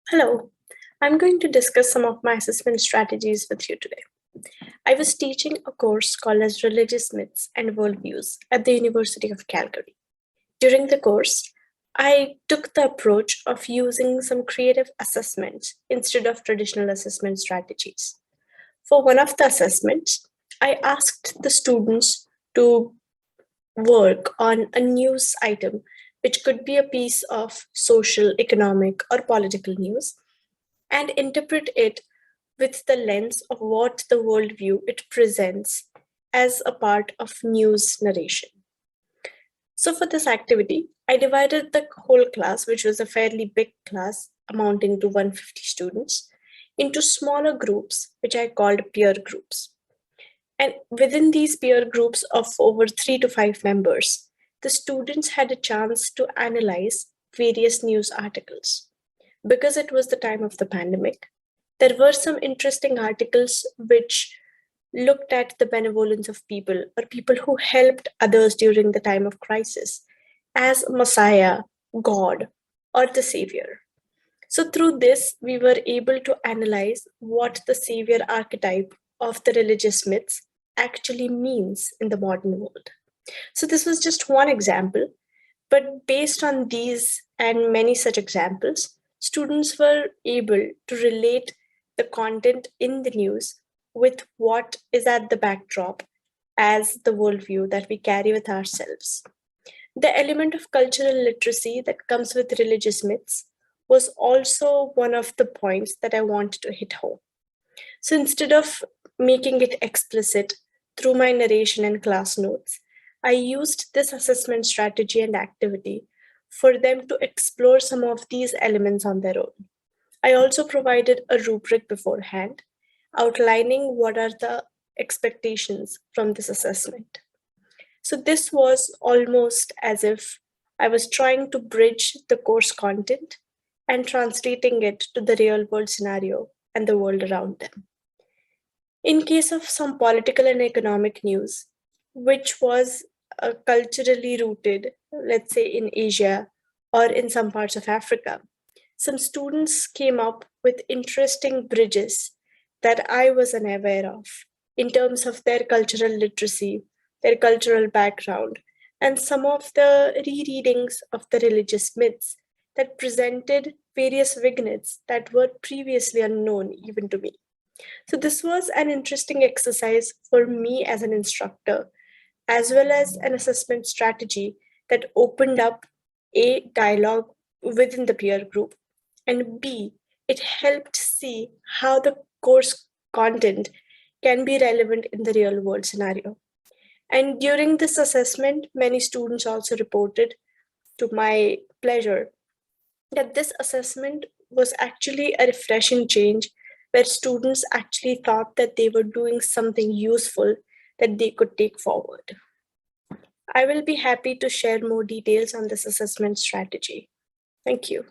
Hello, I'm going to discuss some of my assessment strategies with you today. I was teaching a course called as Religious Myths and Worldviews at the University of Calgary. During the course, I took the approach of using some creative assessments instead of traditional assessment strategies. For one of the assessments, I asked the students to work on a news item, which could be a piece of social, economic, or political news, and interpret it with the lens of what the worldview it presents as a part of news narration. So, for this activity, I divided the whole class, which was a fairly big class amounting to 150 students, into smaller groups, which I called peer groups. And within these peer groups of over 3 to 5 members, the students had a chance to analyze various news articles. Because it was the time of the pandemic, there were some interesting articles which looked at the benevolence of people or people who helped others during the time of crisis as Messiah, God, or the Savior. So, through this, we were able to analyze what the Savior archetype of the religious myths actually means in the modern world. So, this was just one example, but based on these and many such examples, students were able to relate the content in the news with what is at the backdrop as the worldview that we carry with ourselves. The element of cultural literacy that comes with religious myths was also one of the points that I wanted to hit home. So instead of making it explicit through my narration and class notes, I used this assessment strategy and activity for them to explore some of these elements on their own. I also provided a rubric beforehand, outlining what are the expectations from this assessment. So this was almost as if I was trying to bridge the course content and translating it to the real world scenario and the world around them. In case of some political and economic news, which was culturally rooted, let's say in Asia or in some parts of Africa, some students came up with interesting bridges that I was unaware of in terms of their cultural literacy, their cultural background, and some of the rereadings of the religious myths that presented various vignettes that were previously unknown even to me. So, this was an interesting exercise for me as an instructor, as well as an assessment strategy that opened up A, dialogue within the peer group, and B, it helped see how the course content can be relevant in the real world scenario. And during this assessment, many students also reported, to my pleasure, that this assessment was actually a refreshing change where students actually thought that they were doing something useful that they could take forward. I will be happy to share more details on this assessment strategy. Thank you.